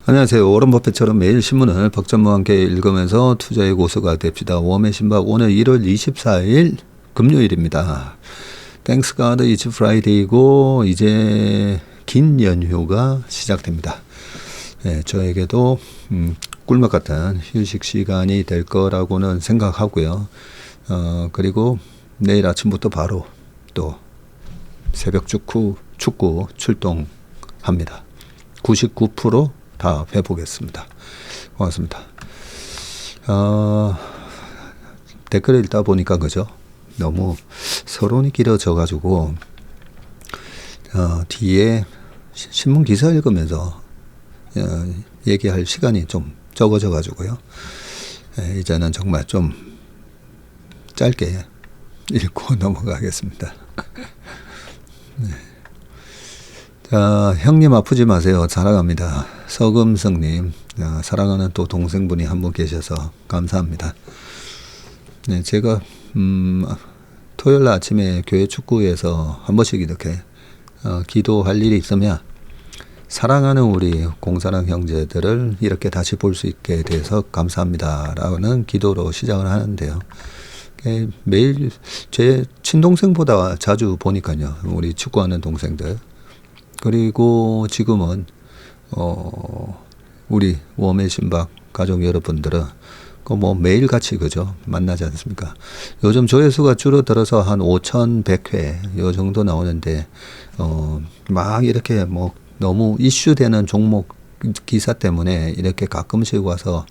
안녕하세요. 워런 버핏처럼 매일 신문을 박찬모와 함께 읽으면서 투자의 고수가 됩시다. 웜의 신박 오늘 1월 24일 금요일입니다. 땡스 가드 이츠 프라이데이고 이제 긴 연휴가 시작됩니다. 네, 저에게도 꿀맛 같은 휴식 시간이 될 거라고는 생각하고요. 그리고 내일 아침부터 바로 또 새벽 축구 출동합니다. 99% 다 해보겠습니다. 고맙습니다. 댓글 읽다 보니까 그죠? 너무 서론이 길어져가지고 뒤에 신문 기사 읽으면서 얘기할 시간이 좀 적어져가지고요. 이제는 정말 좀 짧게 읽고 넘어가겠습니다. 네. 자, 형님 아프지 마세요. 사랑합니다. 서금성님, 사랑하는 또 동생분이 한 분 계셔서 감사합니다. 네, 제가 토요일 아침에 교회 축구에서 한 번씩 이렇게 기도할 일이 있으면 사랑하는 우리 공사랑 형제들을 이렇게 다시 볼 수 있게 돼서 감사합니다라는 기도로 시작을 하는데요. 매일 제 친동생보다 자주 보니까요. 우리 축구하는 동생들. 그리고 지금은 우리 웜의 신박 가족 여러분들은 뭐 매일 같이 그죠 만나지 않습니까? 요즘 조회수가 줄어들어서 한 5,100회 요 정도 나오는데 막 이렇게 뭐 너무 이슈되는 종목 기사 때문에 이렇게 가끔씩 와서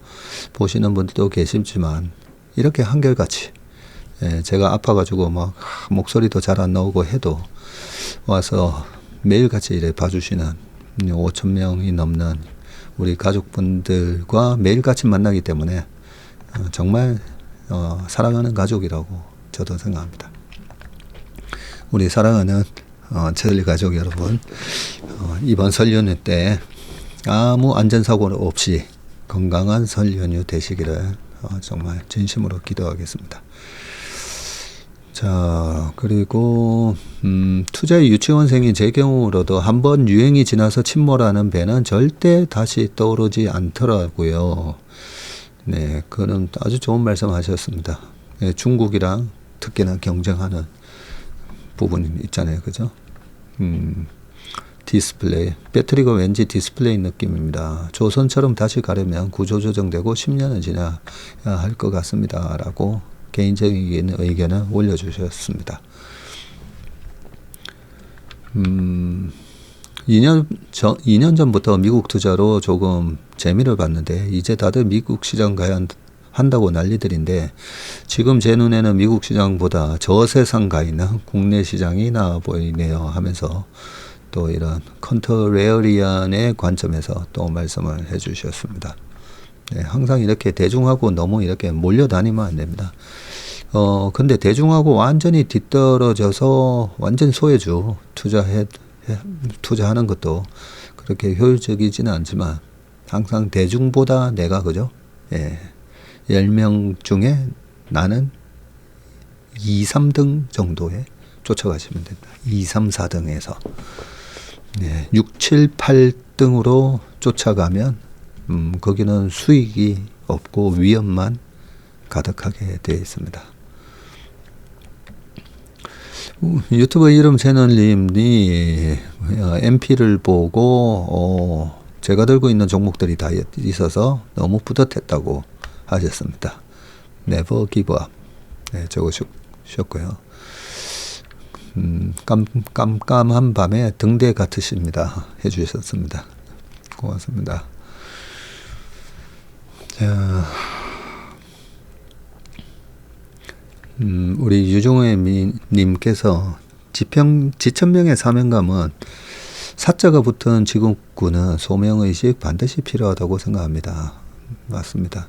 보시는 분들도 계시지만 이렇게 한결같이 제가 아파가지고 막 목소리도 잘 안 나오고 해도 와서 매일같이 이래 봐주시는 5,000명이 넘는 우리 가족분들과 매일같이 만나기 때문에 정말 사랑하는 가족이라고 저도 생각합니다. 우리 사랑하는 저희 가족 여러분, 이번 설 연휴 때 아무 안전사고 없이 건강한 설 연휴 되시기를 정말 진심으로 기도하겠습니다. 자, 그리고 투자의 유치원생이 제 경우로도 한번 유행이 지나서 침몰하는 배는 절대 다시 떠오르지 않더라고요. 네, 그는 아주 좋은 말씀하셨습니다. 네, 중국이랑 특히나 경쟁하는 부분이 있잖아요, 그죠? 디스플레이, 배터리가 왠지 디스플레이 느낌입니다. 조선처럼 다시 가려면 구조조정되고 10년은 지나야 할 것 같습니다. 라고 개인적인 의견을 올려주셨습니다. 2년 전부터 미국 투자로 조금 재미를 봤는데 이제 다들 미국 시장 가야 한다고 난리들인데 지금 제 눈에는 미국 시장보다 저세상 가 있는 국내 시장이 나아 보이네요 하면서 또 이런 컨트레리안의 관점에서 또 말씀을 해 주셨습니다. 네, 항상 이렇게 대중하고 너무 이렇게 몰려다니면 안 됩니다. 근데 대중하고 완전히 뒤떨어져서 완전 소외주 투자하는 것도 그렇게 효율적이지는 않지만 항상 대중보다 내가 그죠? 예. 10명 중에 나는 2, 3등 정도에 쫓아가시면 된다. 2, 3, 4등에서. 예. 6, 7, 8등으로 쫓아가면 거기는 수익이 없고 위험만 가득하게 되어 있습니다. 유튜버 이름 채널님이 MP를 보고 제가 들고 있는 종목들이 다 있어서 너무 뿌듯했다고 하셨습니다. Never give up. 네, 적으셨고요. 깜깜한 밤에 등대 같으십니다. 해주셨습니다. 고맙습니다. 자, 우리 유종회 님께서 지천명의 사명감은 사자가 붙은 지구군은 소명의식 반드시 필요하다고 생각합니다. 맞습니다.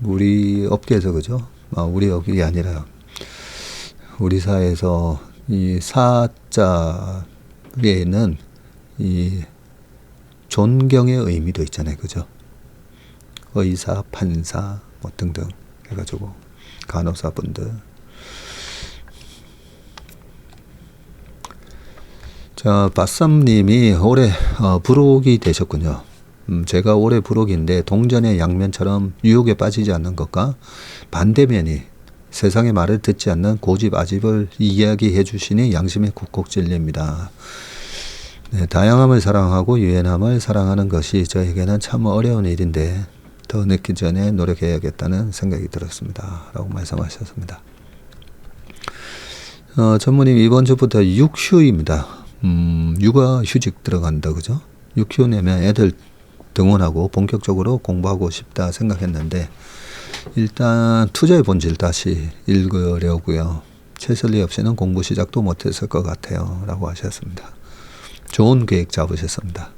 우리 업계에서 그죠? 우리 업계 아니라 우리 사회에서 이 사자에는 이 존경의 의미도 있잖아요. 그죠? 의사, 판사 뭐 등등 해가지고 간호사분들. 자, 바쌈님이 올해 불혹이 되셨군요. 제가 올해 부록인데 동전의 양면처럼 유혹에 빠지지 않는 것과 반대면이 세상의 말을 듣지 않는 고집 아집을 이야기해 주시니 양심의 쿡쿡 찔립니다. 네, 다양함을 사랑하고 유연함을 사랑하는 것이 저에게는 참 어려운 일인데 더 늦기 전에 노력해야겠다는 생각이 들었습니다. 라고 말씀하셨습니다. 전무님 이번 주부터 육휴입니다. 육아휴직 들어간다 그죠? 육휴 내면 애들 등원하고 본격적으로 공부하고 싶다 생각했는데 일단 투자의 본질 다시 읽으려고요. 최슬리 없이는 공부 시작도 못했을 것 같아요. 라고 하셨습니다. 좋은 계획 잡으셨습니다.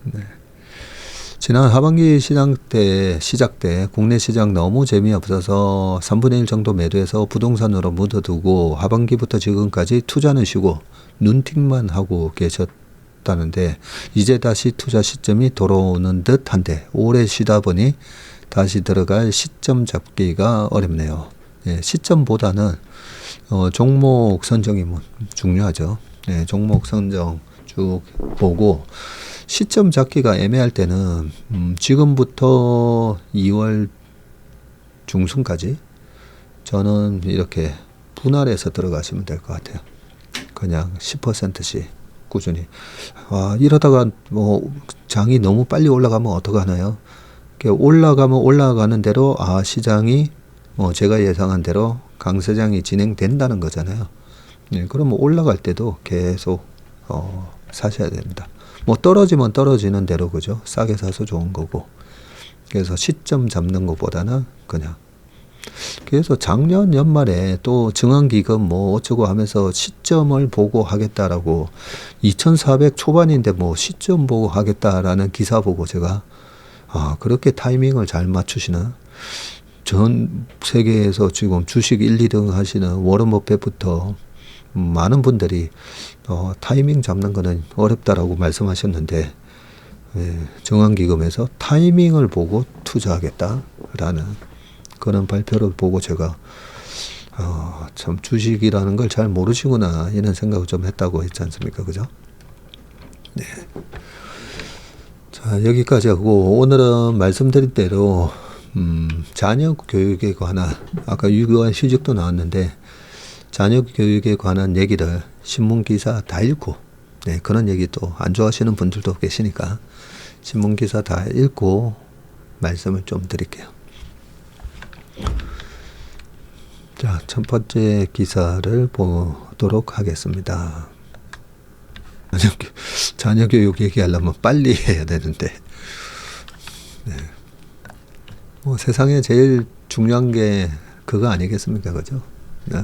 네. 지난 하반기 시작 때 국내 시장 너무 재미없어서 3분의 1 정도 매도해서 부동산으로 묻어두고 하반기부터 지금까지 투자는 쉬고 눈팅만 하고 계셨다는데 이제 다시 투자 시점이 돌아오는 듯한데 오래 쉬다 보니 다시 들어갈 시점 잡기가 어렵네요. 예, 시점보다는 종목 선정이 중요하죠. 예, 종목 선정 쭉 보고 시점 잡기가 애매할 때는 지금부터 2월 중순까지 저는 이렇게 분할해서 들어가시면 될 것 같아요. 그냥 10%씩 꾸준히. 이러다가 뭐 장이 너무 빨리 올라가면 어떡하나요? 올라가면 올라가는 대로 시장이 제가 예상한 대로 강세장이 진행된다는 거잖아요. 예, 그러면 올라갈 때도 계속 사셔야 됩니다. 뭐 떨어지면 떨어지는 대로 그죠? 싸게 사서 좋은 거고. 그래서 시점 잡는 것보다는 그냥. 그래서 작년 연말에 또 증환기금 뭐 어쩌고 하면서 시점을 보고 하겠다라고 2400 초반인데 뭐 시점 보고 하겠다라는 기사 보고 제가 그렇게 타이밍을 잘 맞추시는 전 세계에서 지금 주식 1, 2등 하시는 워런 버핏부터 많은 분들이 타이밍 잡는 거는 어렵다라고 말씀하셨는데 정한기금에서 타이밍을 보고 투자하겠다라는 그런 발표를 보고 제가 참 주식이라는 걸 잘 모르시구나 이런 생각을 좀 했다고 했지 않습니까? 그죠? 네. 자, 여기까지 하고 오늘은 말씀드린 대로 자녀 교육에 관한 아까 유교와 휴직도 나왔는데 자녀 교육에 관한 얘기를 신문기사 다 읽고 그런 얘기 또 안 좋아하시는 분들도 계시니까 신문기사 다 읽고 말씀을 좀 드릴게요. 자, 첫 번째 기사를 보도록 하겠습니다. 자녀 교육 얘기하려면 빨리 해야 되는데 뭐 세상에 제일 중요한 게 그거 아니겠습니까? 그죠?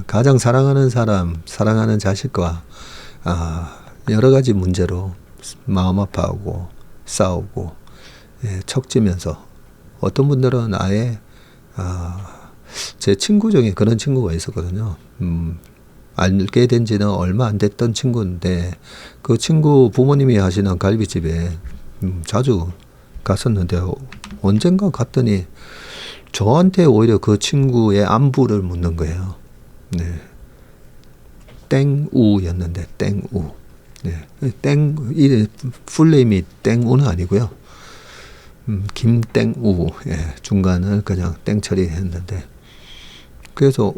가장 사랑하는 사람, 사랑하는 자식과 여러 가지 문제로 마음 아파하고 싸우고 척지면서 어떤 분들은 아예 제 친구 중에 그런 친구가 있었거든요. 알게 된 지는 얼마 안 됐던 친구인데 그 친구 부모님이 하시는 갈비집에 자주 갔었는데 언젠가 갔더니 저한테 오히려 그 친구의 안부를 묻는 거예요. 네. 땡우였는데 땡우. 네. 풀네임이 땡우는 아니고요. 김땡우. 중간을 그냥 땡 처리했는데 그래서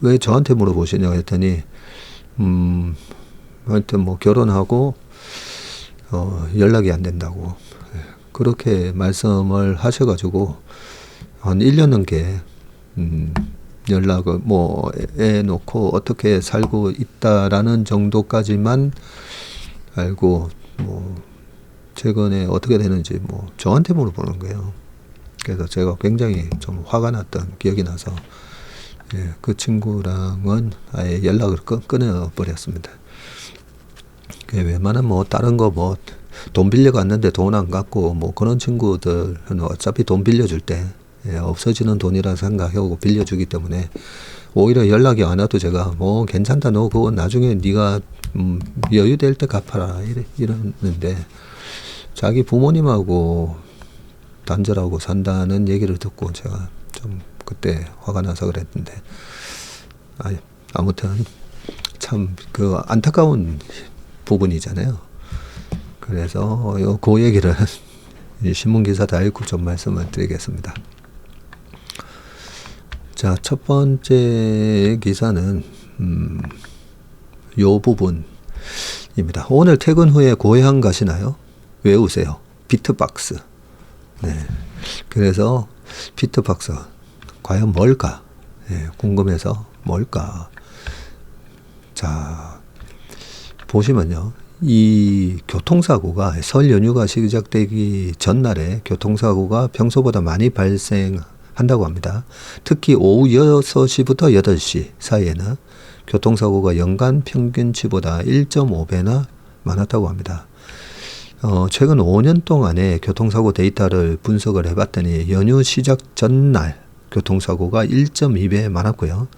왜 저한테 물어보시냐 했더니 하여튼 뭐 결혼하고 연락이 안 된다고 그렇게 말씀을 하셔가지고 한 1년 넘게 연락을 뭐 애 놓고 어떻게 살고 있다라는 정도까지만 알고 뭐 최근에 어떻게 되는지 뭐 저한테 물어보는 거예요. 그래서 제가 굉장히 좀 화가 났던 기억이 나서 그 친구랑은 아예 연락을 끊어버렸습니다. 웬만한 뭐 다른 거 뭐 돈 빌려 갔는데 돈 안 갚고 뭐 그런 친구들은 어차피 돈 빌려줄 때 없어지는 돈이라 생각하고 빌려주기 때문에 오히려 연락이 안 와도 제가 뭐 괜찮다 너 그거 나중에 네가 여유될 때 갚아라 이러는데 자기 부모님하고 단절하고 산다는 얘기를 듣고 제가 좀 그때 화가 나서 그랬는데 아무튼 참 그 안타까운 부분이잖아요. 그래서 그 얘기를 이 신문기사 다 읽고 좀 말씀을 드리겠습니다. 자, 첫 번째 기사는 요 부분입니다. 오늘 퇴근 후에 고향 가시나요? 외우세요. 비트박스. 네. 그래서 비트박스 과연 뭘까? 네, 궁금해서 뭘까? 자, 보시면요. 이 교통사고가 설 연휴가 시작되기 전날에 교통사고가 평소보다 많이 발생한다고 합니다. 특히 오후 6시부터 8시 사이에는 교통사고가 연간 평균치보다 1.5배나 많았다고 합니다. 최근 5년 동안의 교통사고 데이터를 분석을 해봤더니 연휴 시작 전날 교통사고가 1.2배 많았고요.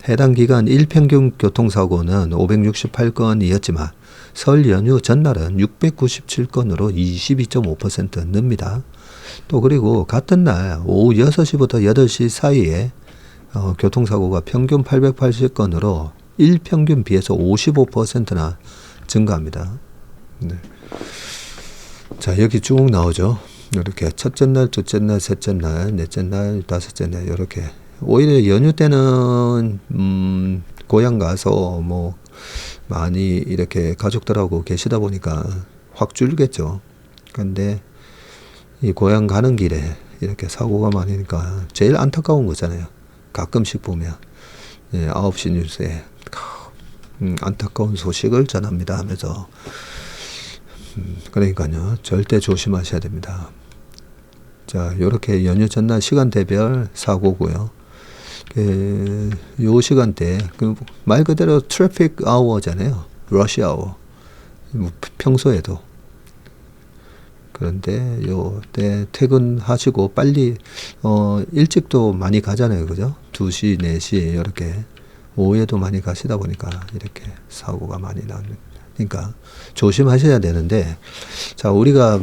해당 기간 일평균 교통사고는 568건이었지만 설 연휴 전날은 697건으로 22.5% 늡니다. 또 그리고 같은 날 오후 6시부터 8시 사이에 교통사고가 평균 880건으로 일평균 비해서 55%나 증가합니다. 네. 자, 여기 쭉 나오죠. 이렇게 첫째 날, 둘째 날, 셋째 날, 넷째 날, 다섯째 날 이렇게. 오히려 연휴 때는 고향 가서 뭐 많이 이렇게 가족들하고 계시다 보니까 확 줄겠죠. 근데 이 고향 가는 길에 이렇게 사고가 많으니까 제일 안타까운 거잖아요. 가끔씩 보면 9시 뉴스에 안타까운 소식을 전합니다 하면서 그러니까요. 절대 조심하셔야 됩니다. 자, 요렇게 연휴 전날 시간대별 사고고요. 요 시간대 말 그대로 트래픽 아워잖아요. 러시 아워. 평소에도. 그런데 요때 퇴근하시고 빨리 일찍도 많이 가잖아요. 그죠? 2시, 4시 이렇게 오후에도 많이 가시다 보니까 이렇게 사고가 많이 나옵니다. 그러니까 조심하셔야 되는데, 자, 우리가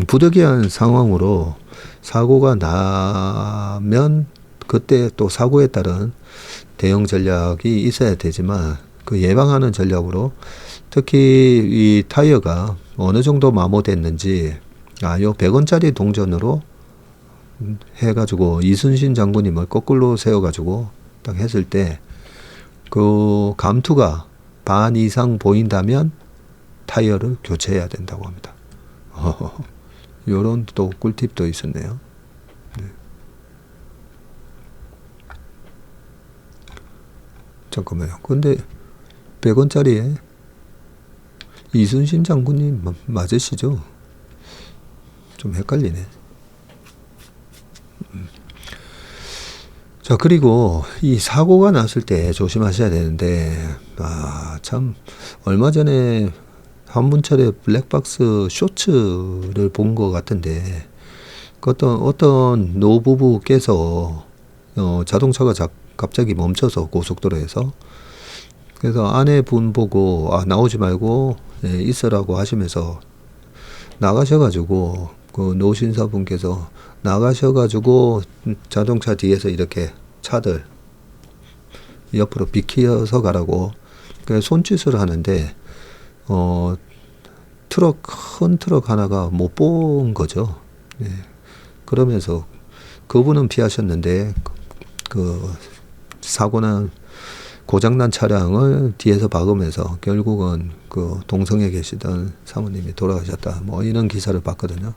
부득이한 상황으로 사고가 나면 그때 또 사고에 따른 대응 전략이 있어야 되지만 그 예방하는 전략으로 특히 이 타이어가 어느 정도 마모됐는지 요 100원짜리 동전으로 해가지고 이순신 장군님을 거꾸로 세워가지고 딱 했을 때 그 감투가 반 이상 보인다면 타이어를 교체해야 된다고 합니다. 요런 또 꿀팁도 있었네요. 네. 잠깐만요. 근데 100원짜리에 이순신 장군님 맞으시죠? 좀 헷갈리네. 자, 그리고 이 사고가 났을 때 조심하셔야 되는데, 참, 얼마 전에 한문철의 블랙박스 쇼츠를 본 것 같은데, 어떤 노부부께서, 자동차가 갑자기 멈춰서 고속도로에서, 그래서 아내분 보고, 나오지 말고, 있으라고 하시면서 나가셔가지고, 그 노신사분께서 나가셔가지고 자동차 뒤에서 이렇게 차들 옆으로 비키어서 가라고 손짓을 하는데 큰 트럭 하나가 못 본 거죠. 네. 그러면서 그분은 피하셨는데 그 사고난 고장난 차량을 뒤에서 박으면서 결국은 그 동성에 계시던 사모님이 돌아가셨다. 뭐 이런 기사를 봤거든요.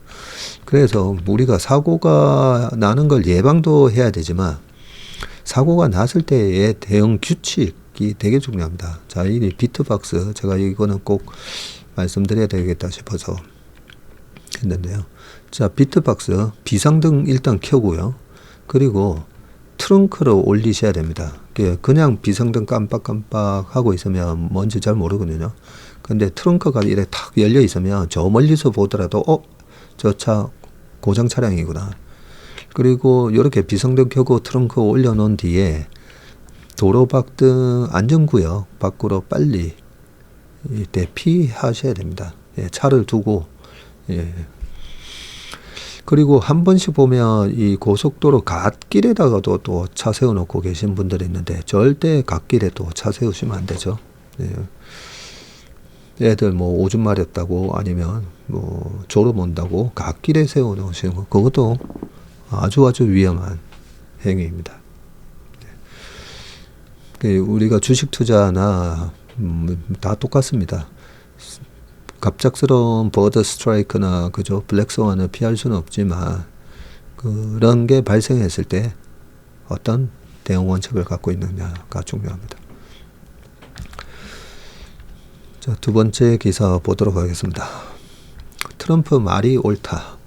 그래서 우리가 사고가 나는 걸 예방도 해야 되지만 사고가 났을 때의 대응 규칙이 되게 중요합니다. 자, 이 비트박스 제가 이거는 꼭 말씀드려야 되겠다 싶어서 했는데요. 자, 비트박스 비상등 일단 켜고요. 그리고 트렁크를 올리셔야 됩니다. 그냥 비상등 깜빡깜빡 하고 있으면 뭔지 잘 모르거든요. 근데 트렁크가 이렇게 탁 열려 있으면 저 멀리서 보더라도 저 차 고장 차량이구나. 그리고 이렇게 비상등 켜고 트렁크 올려놓은 뒤에 도로박등 안전구역 밖으로 빨리 대피하셔야 됩니다. 차를 두고 그리고 한 번씩 보면 이 고속도로 갓길에다가도 또 차 세워놓고 계신 분들이 있는데 절대 갓길에 또 차 세우시면 안 되죠. 애들 뭐 오줌 마렵다고 아니면 뭐 졸업 온다고 갓길에 세워놓으시는 거, 그것도 아주 위험한 행위입니다. 우리가 주식 투자나 다 똑같습니다. 갑작스러운 버드 스트라이크나 그죠, 블랙스완을 피할 수는 없지만 그런 게 발생했을 때 어떤 대응 원칙을 갖고 있느냐가 중요합니다. 자, 두 번째 기사 보도록 하겠습니다. 트럼프 말이 옳다.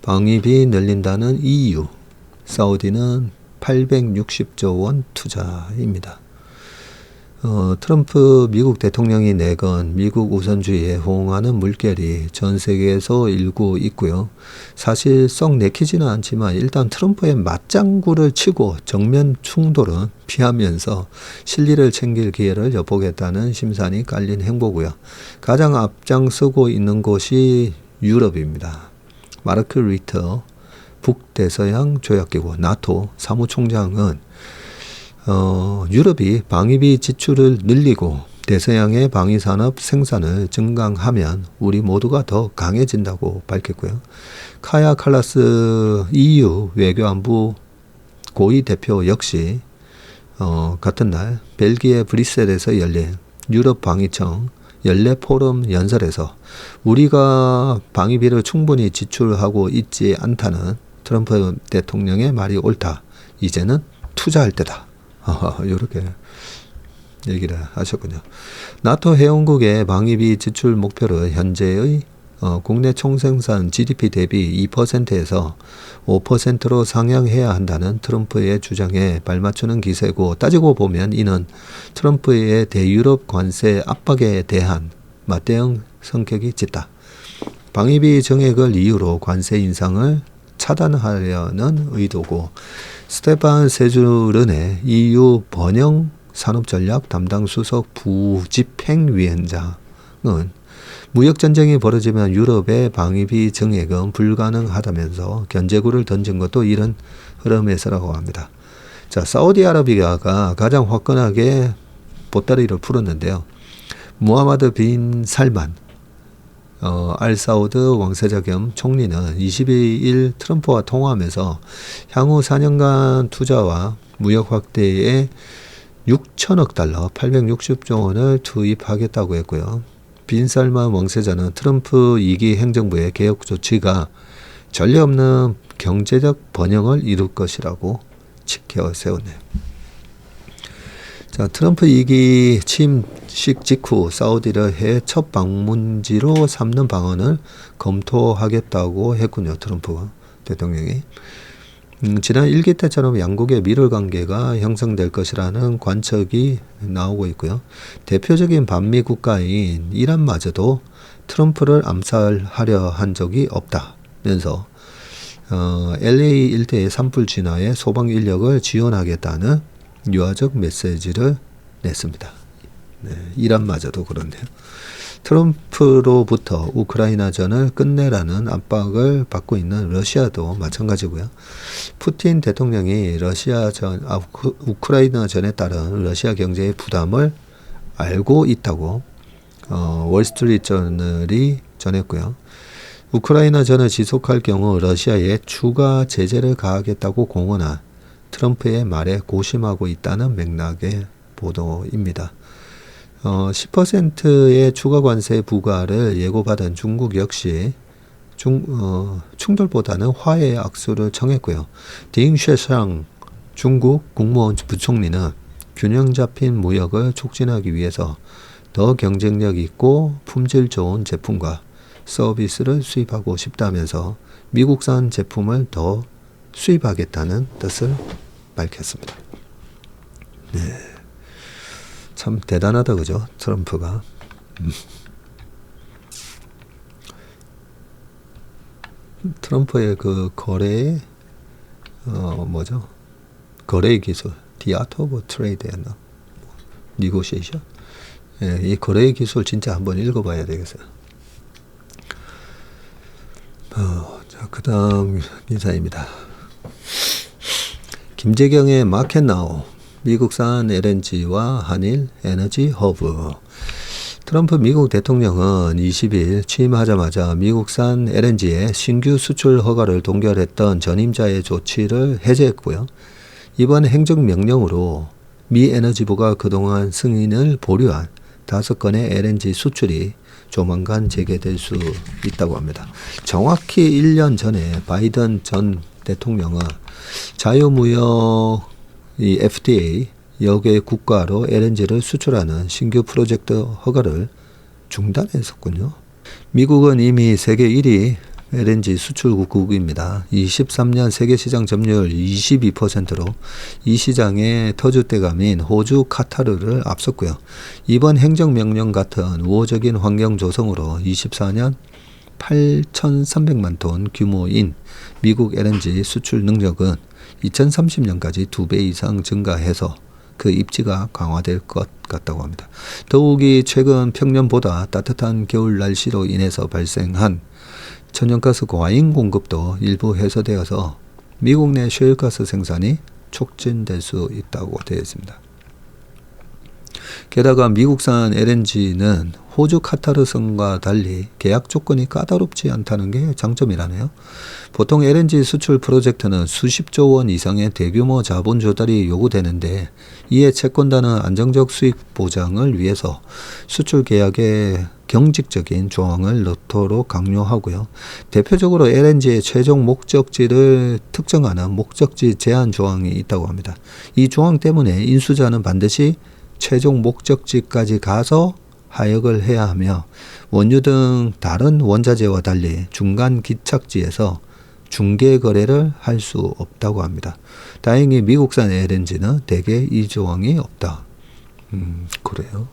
방위비 늘린다는 EU. 사우디는 860조 원 투자입니다. 트럼프 미국 대통령이 내건 미국 우선주의에 호응하는 물결이 전 세계에서 일고 있고요. 사실 썩 내키지는 않지만 일단 트럼프의 맞장구를 치고 정면 충돌은 피하면서 실리를 챙길 기회를 엿보겠다는 심산이 깔린 행보고요. 가장 앞장서고 있는 곳이 유럽입니다. 마르크 리터 북대서양 조약기구 나토 사무총장은 유럽이 방위비 지출을 늘리고 대서양의 방위산업 생산을 증강하면 우리 모두가 더 강해진다고 밝혔고요. 카야 칼라스 EU 외교안보 고위 대표 역시 같은 날 벨기에 브뤼셀에서 열린 유럽 방위청 연례 포럼 연설에서 우리가 방위비를 충분히 지출하고 있지 않다는 트럼프 대통령의 말이 옳다. 이제는 투자할 때다. 이렇게 얘기를 하셨군요. 나토 회원국의 방위비 지출 목표를 현재의 국내 총생산 GDP 대비 2%에서 5%로 상향해야 한다는 트럼프의 주장에 발맞추는 기세고, 따지고 보면 이는 트럼프의 대유럽 관세 압박에 대한 맞대응 성격이 짙다. 방위비 정액을 이유로 관세 인상을 차단하려는 의도고, 스테판 세주른의 EU 번영 산업전략 담당 수석 부집행위원장은 무역전쟁이 벌어지면 유럽의 방위비 정액은 불가능하다면서 견제구를 던진 것도 이런 흐름에서라고 합니다. 자, 사우디아라비아가 가장 화끈하게 보따리를 풀었는데요. 무하마드 빈 살만 알사우드 왕세자 겸 총리는 22일 트럼프와 통화하면서 향후 4년간 투자와 무역 확대에 6천억 달러 860조 원을 투입하겠다고 했고요. 빈 살만 왕세자는 트럼프 2기 행정부의 개혁 조치가 전례 없는 경제적 번영을 이룰 것이라고 지켜 세웠네요. 자, 트럼프 2기 취임식 직후 사우디를 해외 첫 방문지로 삼는 방안을 검토하겠다고 했군요. 트럼프 대통령이. 지난 1기 때처럼 양국의 밀월 관계가 형성될 것이라는 관측이 나오고 있고요. 대표적인 반미 국가인 이란마저도 트럼프를 암살하려 한 적이 없다면서 LA 일대의 산불 진화에 소방 인력을 지원하겠다는 유화적 메시지를 냈습니다. 네, 이란마저도 그렇네요. 트럼프로부터 우크라이나전을 끝내라는 압박을 받고 있는 러시아도 마찬가지고요. 푸틴 대통령이 우크라이나전에 따른 러시아 경제의 부담을 알고 있다고 월스트리트저널이 전했고요. 우크라이나전을 지속할 경우 러시아에 추가 제재를 가하겠다고 공언한 트럼프의 말에 고심하고 있다는 맥락의 보도입니다. 10%의 추가 관세 부과를 예고받은 중국 역시 충돌보다는 화해의 악수를 청했고요. 딩쉐상 중국 국무원 부총리는 균형 잡힌 무역을 촉진하기 위해서 더 경쟁력 있고 품질 좋은 제품과 서비스를 수입하고 싶다면서 미국산 제품을 더 수입하겠다는 뜻을 밝혔습니다. 네. 참 대단하다, 그죠? 트럼프가. 트럼프의 그 거래, 거래 기술, The Art of Trade였나? Negotiation? 예, 이 거래 기술 진짜 한번 읽어봐야 되겠어요. 자, 그 다음 기사입니다. 김재경의 마켓나우, 미국산 LNG와 한일 에너지 허브. 트럼프 미국 대통령은 20일 취임하자마자 미국산 LNG의 신규 수출 허가를 동결했던 전임자의 조치를 해제했고요. 이번 행정명령으로 미 에너지부가 그동안 승인을 보류한 5건의 LNG 수출이 조만간 재개될 수 있다고 합니다. 정확히 1년 전에 바이든 전 대통령은 자유무역 이 FTA 여개 국가로 LNG를 수출하는 신규 프로젝트 허가를 중단했었군요. 미국은 이미 세계 1위 LNG 수출국입니다. 23년 세계시장 점유율 22%로 이 시장의 터줏대감인 호주, 카타르를 앞섰고요. 이번 행정명령 같은 우호적인 환경 조성으로 24년 8,300만 톤 규모인 미국 LNG 수출 능력은 2030년까지 2배 이상 증가해서 그 입지가 강화될 것 같다고 합니다. 더욱이 최근 평년보다 따뜻한 겨울 날씨로 인해서 발생한 천연가스 과잉 공급도 일부 해소되어서 미국 내 셰일가스 생산이 촉진될 수 있다고 되어 있습니다. 게다가 미국산 LNG는 호주 카타르선과 달리 계약 조건이 까다롭지 않다는 게 장점이라네요. 보통 LNG 수출 프로젝트는 수십조 원 이상의 대규모 자본 조달이 요구되는데 이에 채권단은 안정적 수익 보장을 위해서 수출 계약에 경직적인 조항을 넣도록 강요하고요. 대표적으로 LNG의 최종 목적지를 특정하는 목적지 제한 조항이 있다고 합니다. 이 조항 때문에 인수자는 반드시 최종 목적지까지 가서 하역을 해야 하며 원유 등 다른 원자재와 달리 중간 기착지에서 중개 거래를 할 수 없다고 합니다. 다행히 미국산 LNG는 대개 이 조항이 없다. 그래요.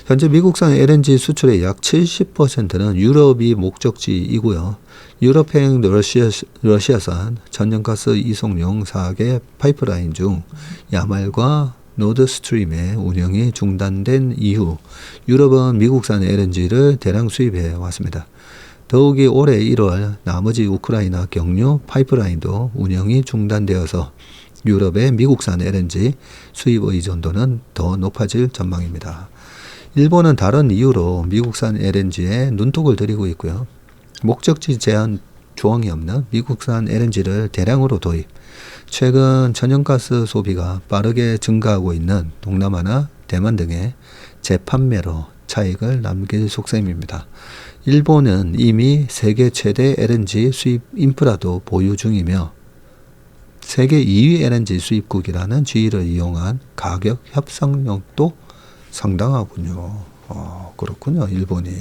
현재 미국산 LNG 수출의 약 70%는 유럽이 목적지이고요. 유럽행 러시아산 천연가스 이송용 4개 파이프라인 중 야말과 노드스트림의 운영이 중단된 이후 유럽은 미국산 LNG를 대량 수입해 왔습니다. 더욱이 올해 1월 나머지 우크라이나 경유 파이프라인도 운영이 중단되어서 유럽의 미국산 LNG 수입 의존도는 더 높아질 전망입니다. 일본은 다른 이유로 미국산 LNG에 눈독을 들이고 있고요. 목적지 제한 조항이 없는 미국산 LNG를 대량으로 도입. 최근 천연가스 소비가 빠르게 증가하고 있는 동남아나 대만 등의 재판매로 차익을 남길 속셈입니다. 일본은 이미 세계 최대 LNG 수입 인프라도 보유 중이며 세계 2위 LNG 수입국이라는 지위를 이용한 가격 협상력도 상당하군요. 그렇군요. 일본이.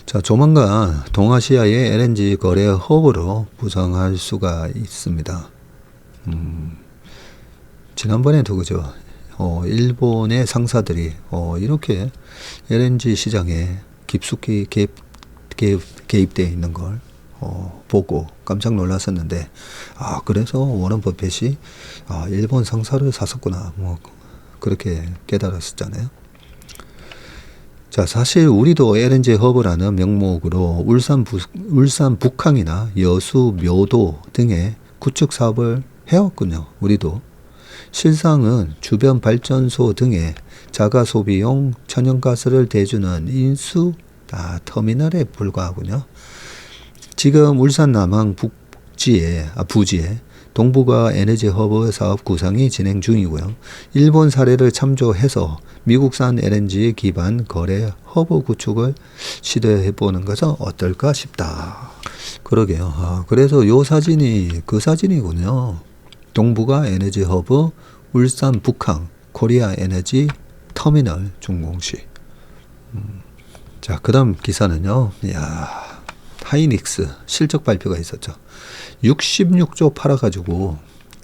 자, 조만간 동아시아의 LNG 거래 허브로 부상할 수가 있습니다. 지난번에도 그죠. 일본의 상사들이 이렇게 LNG 시장에 깊숙이 개입되어 있는 걸 보고 깜짝 놀랐었는데, 그래서 워런 버핏이 일본 상사를 샀었구나. 뭐 그렇게 깨달았었잖아요. 자, 사실 우리도 LNG 허브라는 명목으로 울산 북항이나 여수 묘도 등의 구축 사업을 해왔군요. 우리도. 실상은 주변 발전소 등의 자가 소비용 천연가스를 대주는 인수 터미널에 불과하군요. 지금 울산 남항 부지에 동북아 에너지 허브 사업 구상이 진행 중이고요. 일본 사례를 참조해서 미국산 LNG 기반 거래 허브 구축을 시도해 보는 것은 어떨까 싶다. 그러게요. 그래서 요 사진이 그 사진이군요. 동북아 에너지 허브 울산 북항 코리아 에너지 터미널 준공시. 자, 그 다음 기사는요. 하이닉스 실적 발표가 있었죠. 66조 팔아가지고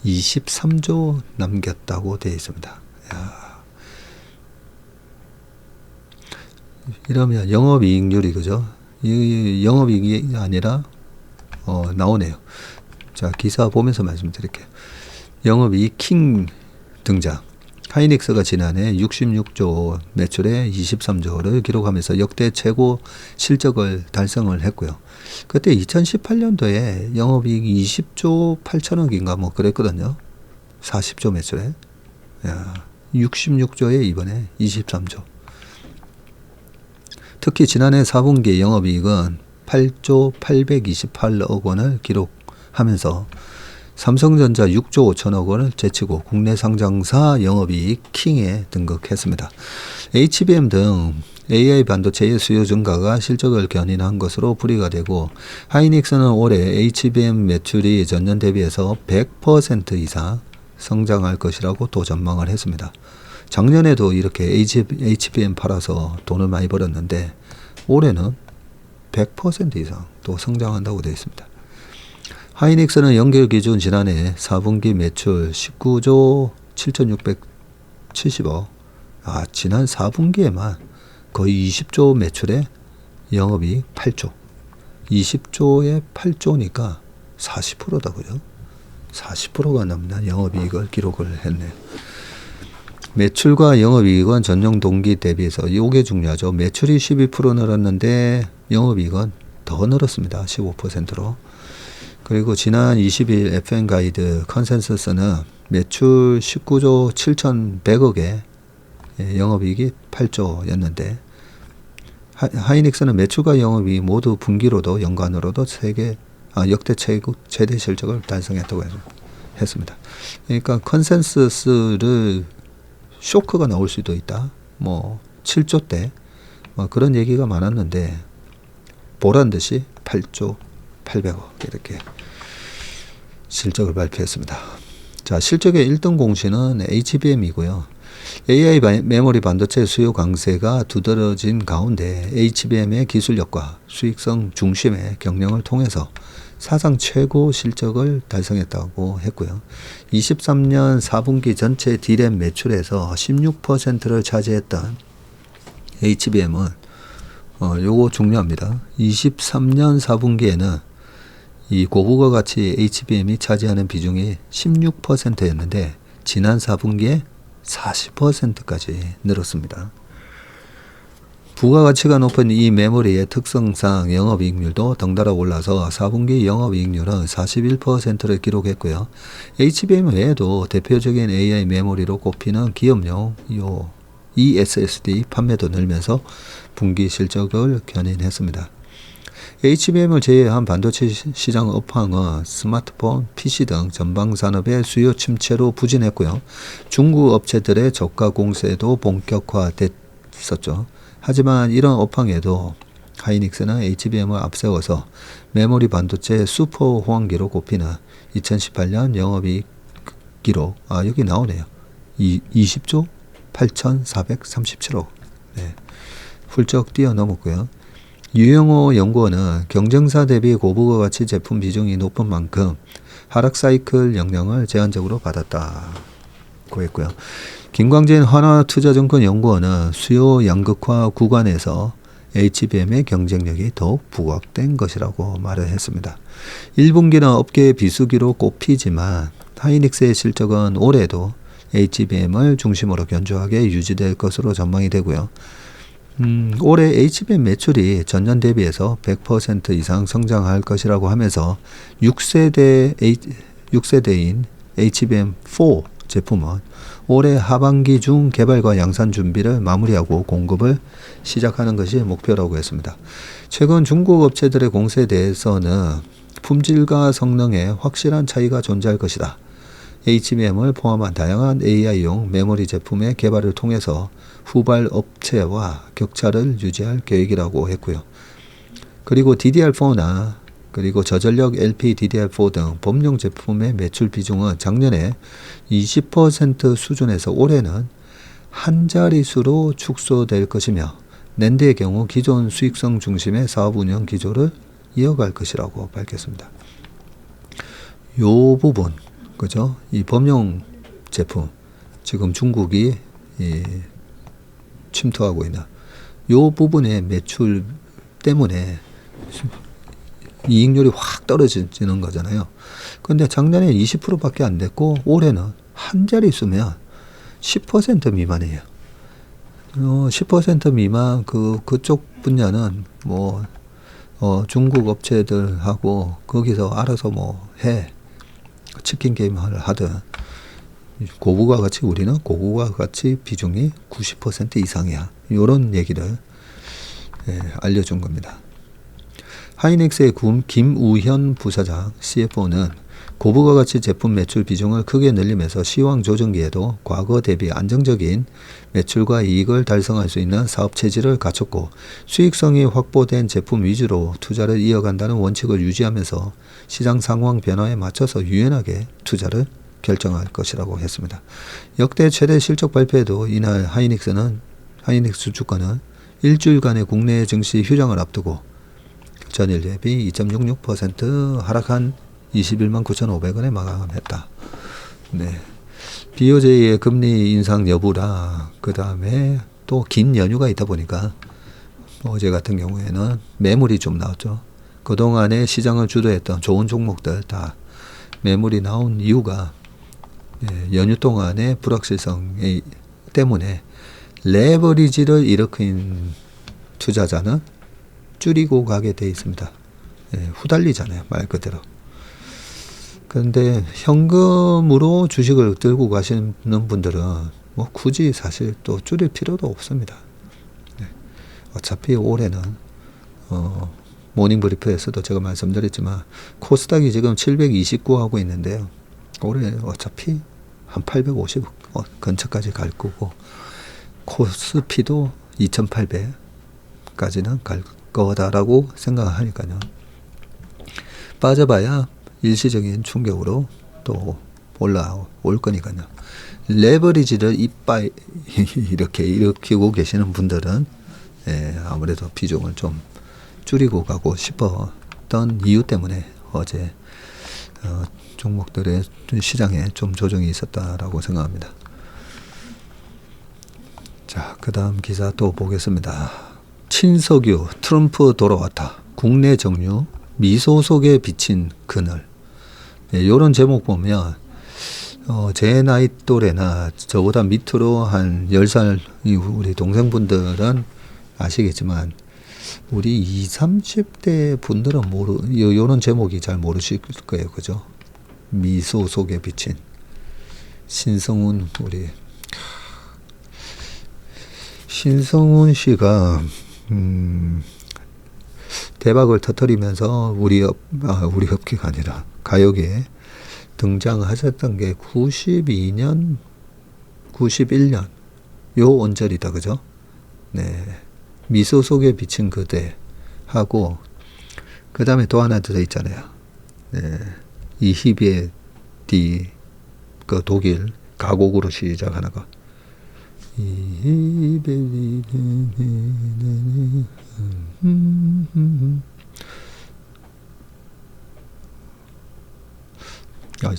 23조 남겼다고 되어 있습니다. 이러면 영업이익률이 그죠? 이 영업이익이 아니라 나오네요. 자, 기사 보면서 말씀드릴게요. 영업이익 킹 등장. 하이닉스가 지난해 66조 매출에 23조를 기록하면서 역대 최고 실적을 달성을 했고요. 그때 2018년도에 영업이익 20조 8천억인가 뭐 그랬거든요. 40조 매출에. 66조에 이번에 23조. 특히 지난해 4분기 영업이익은 8조 828억 원을 기록하면서 삼성전자 6조 5천억 원을 제치고 국내 상장사 영업이익 킹에 등극했습니다. HBM 등 AI 반도체의 수요 증가가 실적을 견인한 것으로 풀이가 되고, 하이닉스는 올해 HBM 매출이 전년 대비해서 100% 이상 성장할 것이라고 또 전망을 했습니다. 작년에도 이렇게 HBM 팔아서 돈을 많이 벌었는데 올해는 100% 이상 또 성장한다고 되어 있습니다. 하이닉스는 연결 기준 지난해 4분기 매출 19조 7,670억, 지난 4분기에만 거의 20조 매출에 영업이익 8조, 20조에 8조니까 40%다, 그죠? 40%가 넘는 영업이익을 기록을 했네요. 매출과 영업이익은 전년 동기 대비해서 이게 중요하죠. 매출이 12% 늘었는데 영업이익은 더 늘었습니다. 15%로. 그리고 지난 20일 FM 가이드 컨센서스는 매출 19조 7,100억에 영업이익이 8조였는데 하이닉스는 매출과 영업이익 모두 분기로도 연간으로도 역대 최대 실적을 달성했다고 했습니다. 그러니까 컨센서스를 쇼크가 나올 수도 있다. 7조 때 그런 얘기가 많았는데 보란 듯이 8조 800억 이렇게 실적을 발표했습니다. 자, 실적의 1등 공신은 HBM이고요. AI 메모리 반도체 수요 강세가 두드러진 가운데 HBM의 기술력과 수익성 중심의 경영을 통해서 사상 최고 실적을 달성했다고 했고요. 23년 4분기 전체 D램 매출에서 16%를 차지했던 HBM은 요거 중요합니다. 23년 4분기에는 이 고부가 가치 HBM이 차지하는 비중이 16%였는데 지난 4분기에 40%까지 늘었습니다. 부가가치가 높은 이 메모리의 특성상 영업이익률도 덩달아 올라서 4분기 영업이익률은 41%를 기록했고요. HBM 외에도 대표적인 AI 메모리로 꼽히는 기업용 eSSD 판매도 늘면서 분기 실적을 견인했습니다. HBM을 제외한 반도체 시장 업황은 스마트폰, PC 등 전방 산업의 수요 침체로 부진했고요. 중국 업체들의 저가 공세도 본격화됐었죠. 하지만 이런 업황에도 하이닉스는 HBM을 앞세워서 메모리 반도체 슈퍼 호황기로 꼽히는 2018년 영업이익 기록, 여기 나오네요. 20조 8,437억. 네, 훌쩍 뛰어넘었고요. 유영호 연구원은 경쟁사 대비 고부가가치 제품 비중이 높은 만큼 하락 사이클 영향을 제한적으로 받았다고 했고요. 김광진 하나투자증권 연구원은 수요 양극화 구간에서 HBM의 경쟁력이 더욱 부각된 것이라고 말을 했습니다. 1분기는 업계의 비수기로 꼽히지만 하이닉스의 실적은 올해도 HBM을 중심으로 견조하게 유지될 것으로 전망이 되고요. 올해 HBM 매출이 전년 대비해서 100% 이상 성장할 것이라고 하면서 6세대인 HBM4 제품은 올해 하반기 중 개발과 양산 준비를 마무리하고 공급을 시작하는 것이 목표라고 했습니다. 최근 중국 업체들의 공세에 대해서는 품질과 성능에 확실한 차이가 존재할 것이다. HBM을 포함한 다양한 AI용 메모리 제품의 개발을 통해서 후발 업체와 격차를 유지할 계획이라고 했고요. 그리고 DDR4나 그리고 저전력 LP DDR4 등 범용 제품의 매출 비중은 작년에 20% 수준에서 올해는 한 자릿수로 축소될 것이며 낸드의 경우 기존 수익성 중심의 사업 운영 기조를 이어갈 것이라고 밝혔습니다. 요 부분, 그죠? 이 범용 제품, 지금 중국이 침투하고 있는 요 부분의 매출 때문에 이익률이 확 떨어지는 거잖아요. 그런데 작년에 20%밖에 안 됐고 올해는 한 자릿수면 10% 미만이에요. 10% 미만 그쪽 분야는 중국 업체들하고 거기서 알아서 해. 치킨 게임을 하든 고부가 가치 우리는 고부가 가치 비중이 90% 이상이야. 이런 얘기를 알려준 겁니다. 하이닉스의 김우현 부사장 CFO는 고부가 가치 제품 매출 비중을 크게 늘리면서 시황 조정기에도 과거 대비 안정적인 매출과 이익을 달성할 수 있는 사업 체질을 갖췄고 수익성이 확보된 제품 위주로 투자를 이어간다는 원칙을 유지하면서 시장 상황 변화에 맞춰서 유연하게 투자를 결정할 것이라고 했습니다. 역대 최대 실적 발표에도 이날 하이닉스 주가는 일주일간의 국내 증시 휴장을 앞두고 전일 대비 2.66% 하락한 21만 9,500원에 마감했다. 네. BOJ의 금리 인상 여부라 그 다음에 또 긴 연휴가 있다 보니까 어제 같은 경우에는 매물이 좀 나왔죠. 그동안에 시장을 주도했던 좋은 종목들 다 매물이 나온 이유가 연휴 동안의 불확실성 때문에 레버리지를 일으킨 투자자는 줄이고 가게 돼 있습니다. 후달리잖아요, 말 그대로. 그런데 현금으로 주식을 들고 가시는 분들은 뭐 굳이 사실 또 줄일 필요도 없습니다. 어차피 올해는 모닝브리프에서도 제가 말씀드렸지만 코스닥이 지금 729 하고 있는데요. 올해 어차피 한 850 근처까지 갈 거고 코스피도 2800까지는 갈 거다라고 생각하니까요. 빠져봐야 일시적인 충격으로 또 올라올 거니까요. 레버리지를 이빨 이렇게 일으키고 계시는 분들은 아무래도 비중을 좀 줄이고 가고 싶었던 이유 때문에 어제 종목들의 시장에 좀 조정이 있었다라고 생각합니다. 자, 그 다음 기사 또 보겠습니다. 친석유 트럼프 돌아왔다. 국내 정유 미소 속에 비친 그늘. 이런 제목 보면 제 나이 또래나 저보다 밑으로 한 10살 우리 동생분들은 아시겠지만 우리 20, 30대 분들은 이런 제목이 잘 모르실 거예요. 그죠? 미소 속에 비친 신성훈 씨가 대박을 터뜨리면서 우리 업계가 아니라 가요계에 등장하셨던 게 92년, 91년 요 언저리다. 그죠? 네. 미소 속에 비친 그대 하고 그 다음에 또 하나 들어있잖아요. 네. 이희비의 그 독일 가곡으로 시작하는 거.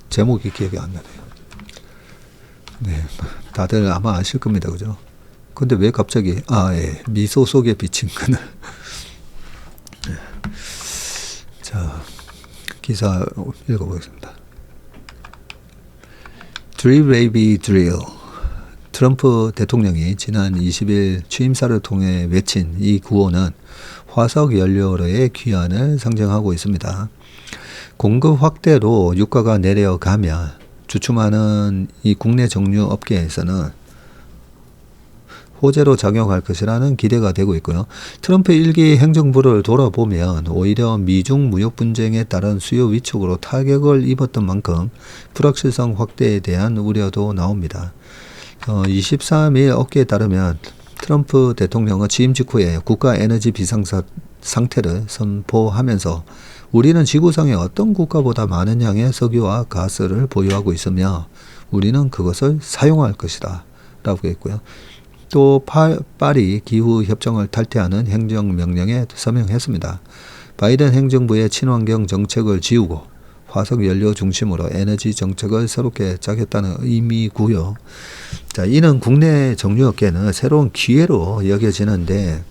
제목이 기억이 안 나네요. 네, 다들 아마 아실 겁니다, 그죠? 근데 왜 갑자기 미소 속에 비친 그늘. 네. 자, 기사 읽어보겠습니다. Drill baby drill. 트럼프 대통령이 지난 20일 취임사를 통해 외친 이 구호는 화석 연료로의 귀환을 상징하고 있습니다. 공급 확대로 유가가 내려가면 주춤하는 이 국내 정유 업계에서는 호재로 작용할 것이라는 기대가 되고 있고요. 트럼프 1기 행정부를 돌아보면 오히려 미중 무역 분쟁에 따른 수요 위축으로 타격을 입었던 만큼 불확실성 확대에 대한 우려도 나옵니다. 23일 업계에 따르면 트럼프 대통령은 취임 직후에 국가 에너지 비상상태를 선포하면서 우리는 지구상의 어떤 국가보다 많은 양의 석유와 가스를 보유하고 있으며 우리는 그것을 사용할 것이다 라고 했고요. 또 파리 기후협정을 탈퇴하는 행정명령에 서명했습니다. 바이든 행정부의 친환경 정책을 지우고 화석연료 중심으로 에너지 정책을 새롭게 짜겠다는 의미고요. 자, 이는 국내 정유업계는 새로운 기회로 여겨지는데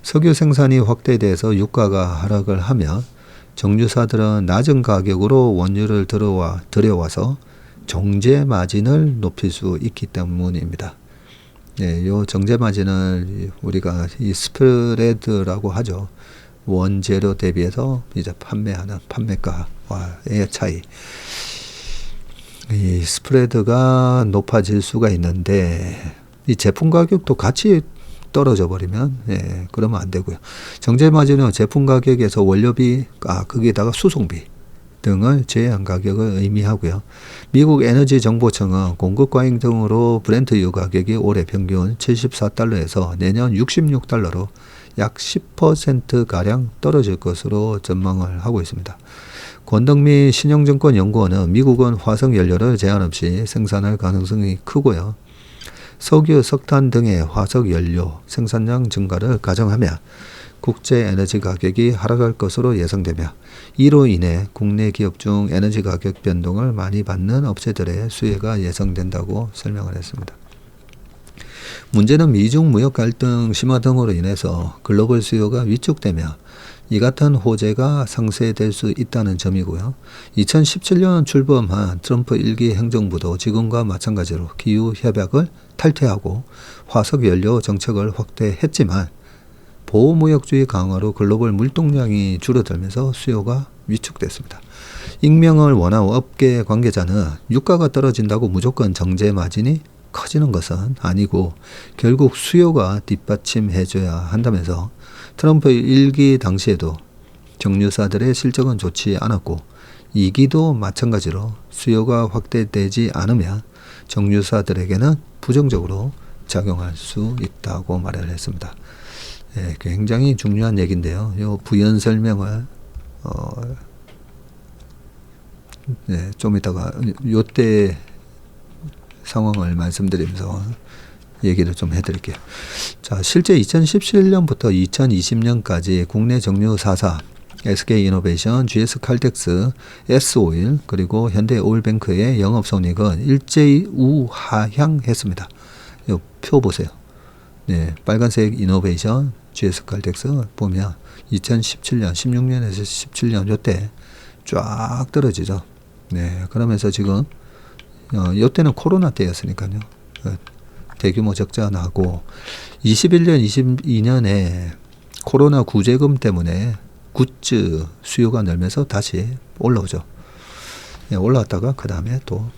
석유 생산이 확대돼서 유가가 하락을 하면 정유사들은 낮은 가격으로 원유를 들여와서 정제 마진을 높일 수 있기 때문입니다. 네, 요 정제 마진을 우리가 이 스프레드라고 하죠. 원재료 대비해서 이제 판매하는 판매가와의 차이. 이 스프레드가 높아질 수가 있는데 이 제품 가격도 같이 떨어져 버리면 그러면 안 되고요. 정제 마진은 제품 가격에서 원료비, 거기에다가 수송비 등을 제외한 가격을 의미하고요. 미국 에너지 정보청은 공급 과잉 등으로 브렌트유 가격이 올해 평균 74달러에서 내년 66달러로 약 10%가량 떨어질 것으로 전망을 하고 있습니다. 권덕민 신영증권연구원은 미국은 화석연료를 제한 없이 생산할 가능성이 크고요. 석유, 석탄 등의 화석연료 생산량 증가를 가정하며 국제 에너지 가격이 하락할 것으로 예상되며 이로 인해 국내 기업 중 에너지 가격 변동을 많이 받는 업체들의 수혜가 예상된다고 설명을 했습니다. 문제는 미중 무역 갈등 심화 등으로 인해서 글로벌 수요가 위축되며 이 같은 호재가 상쇄될 수 있다는 점이고요. 2017년 출범한 트럼프 1기 행정부도 지금과 마찬가지로 기후협약을 탈퇴하고 화석연료 정책을 확대했지만 보호무역주의 강화로 글로벌 물동량이 줄어들면서 수요가 위축됐습니다. 익명을 원하는 업계 관계자는 유가가 떨어진다고 무조건 정제 마진이 커지는 것은 아니고 결국 수요가 뒷받침해줘야 한다면서 트럼프 1기 당시에도 정유사들의 실적은 좋지 않았고 2기도 마찬가지로 수요가 확대되지 않으면 정유사들에게는 부정적으로 작용할 수 있다고 말을 했습니다. 굉장히 중요한 얘기인데요. 요 부연 설명을 좀 이따가 요때 상황을 말씀드리면서 얘기를 좀 해드릴게요. 자, 실제 2017년부터 2020년까지 국내 정유 4사, SK이노베이션, GS칼텍스, S오일, 그리고 현대오일뱅크의 영업손익은 일제히 우하향했습니다. 이 표 보세요. 빨간색 이노베이션, GS칼텍스 보면 2017년, 16년에서 17년 요때 쫙 떨어지죠. 그러면서 지금 요때는 코로나 때였으니까요. 대규모 적자 나고 21년, 22년에 코로나 구제금 때문에 굿즈 수요가 늘면서 다시 올라오죠. 올라왔다가 그 다음에 또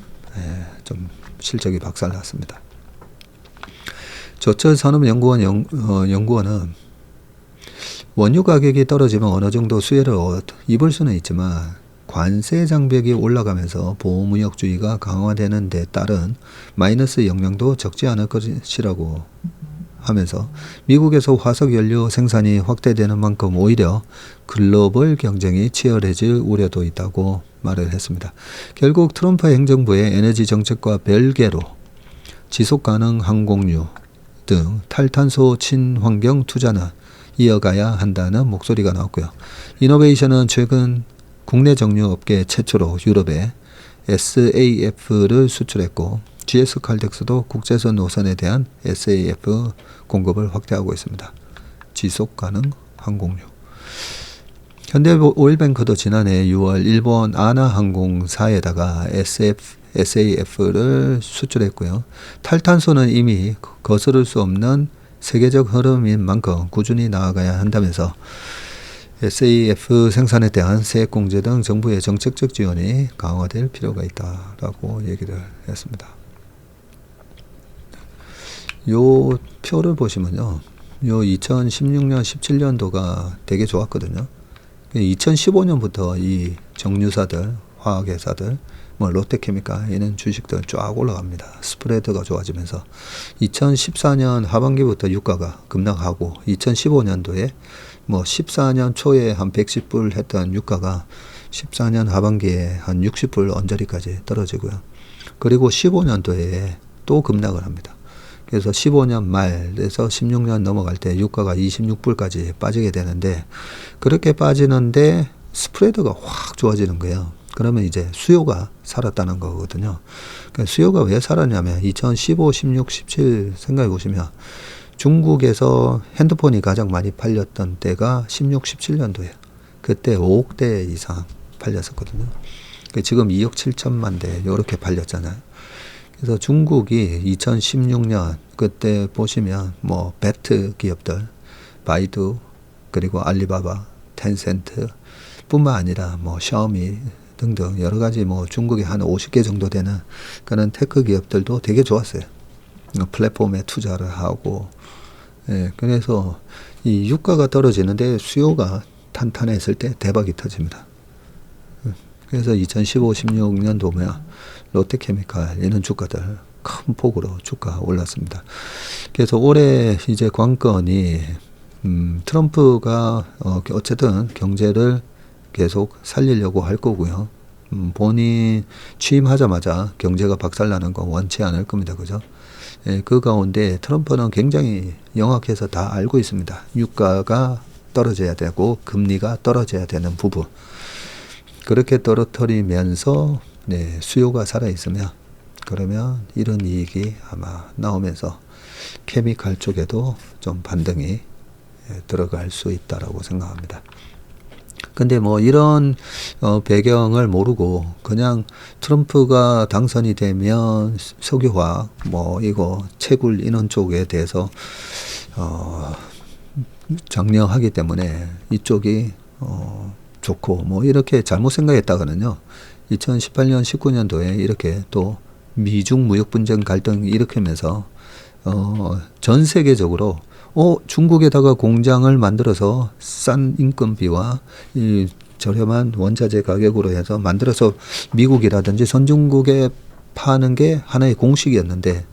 좀 실적이 박살났습니다. 조철산업연구원 연구원은 원유 가격이 떨어지면 어느 정도 수혜를 입을 수는 있지만 관세 장벽이 올라가면서 보호무역주의가 강화되는 데 따른 마이너스 영향도 적지 않을 것이라고 하면서 미국에서 화석연료 생산이 확대되는 만큼 오히려 글로벌 경쟁이 치열해질 우려도 있다고 말을 했습니다. 결국 트럼프 행정부의 에너지 정책과 별개로 지속가능 항공유 등 탈탄소 친환경 투자는 이어가야 한다는 목소리가 나왔고요. 이노베이션은 최근 국내 정유업계 최초로 유럽에 SAF를 수출했고 GS칼텍스도 국제선 노선에 대한 SAF 공급을 확대하고 있습니다. 지속가능 항공유. 현대오일뱅크도 지난해 6월 일본 아나항공사에다가 SAF를 수출했고요. 탈탄소는 이미 거스를 수 없는 세계적 흐름인 만큼 꾸준히 나아가야 한다면서 SAF 생산에 대한 세액공제 등 정부의 정책적 지원이 강화될 필요가 있다라고 얘기를 했습니다. 요 표를 보시면요. 요 2016년, 17년도가 되게 좋았거든요. 2015년부터 이 정유사들, 화학회사들, 뭐 롯데케미칼 이런 주식들 쫙 올라갑니다. 스프레드가 좋아지면서 2014년 하반기부터 유가가 급락하고 2015년도에 뭐 14년 초에 한 110불 했던 유가가 14년 하반기에 한 60불 언저리까지 떨어지고요. 그리고 15년도에 또 급락을 합니다. 그래서 15년 말에서 16년 넘어갈 때 유가가 26불까지 빠지게 되는데 그렇게 빠지는데 스프레드가 확 좋아지는 거예요. 그러면 이제 수요가 살았다는 거거든요. 그러니까 수요가 왜 살았냐면 2015, 16, 17 생각해 보시면 중국에서 핸드폰이 가장 많이 팔렸던 때가 16, 17년도예요. 그때 5억 대 이상 팔렸었거든요. 지금 2억 7천만 대 이렇게 팔렸잖아요. 그래서 중국이 2016년 그때 보시면 뭐 배트 기업들, 바이두, 그리고 알리바바, 텐센트 뿐만 아니라 뭐 샤오미 등등 여러 가지 뭐 중국에 한 50개 정도 되는 그런 테크 기업들도 되게 좋았어요. 플랫폼에 투자를 하고 예, 그래서 이 유가가 떨어지는데 수요가 탄탄했을 때 대박이 터집니다. 그래서 2015, 16년도면 롯데케미칼 이런 주가들 큰 폭으로 주가 올랐습니다. 그래서 올해 이제 관건이 트럼프가 어쨌든 경제를 계속 살리려고 할 거고요. 본인 취임하자마자 경제가 박살나는 건 원치 않을 겁니다. 그죠? 예, 그 가운데 트럼프는 굉장히 영악해서 다 알고 있습니다. 유가가 떨어져야 되고 금리가 떨어져야 되는 부분. 그렇게 떨어뜨리면서 네, 수요가 살아있으면 그러면 이런 이익이 아마 나오면서 케미칼 쪽에도 좀 반등이 들어갈 수 있다라고 생각합니다. 근데 뭐 이런 배경을 모르고 그냥 트럼프가 당선이 되면 석유화학 뭐 이거 채굴 이런 쪽에 대해서 장려하기 때문에 이쪽이 좋고 뭐 이렇게 잘못 생각했다가는요. 2018년 19년도에 이렇게 또 미중 무역 분쟁 갈등 일으키면서 전 세계적으로 중국에다가 공장을 만들어서 싼 인건비와 이 저렴한 원자재 가격으로 해서 만들어서 미국이라든지 선진국에 파는 게 하나의 공식이었는데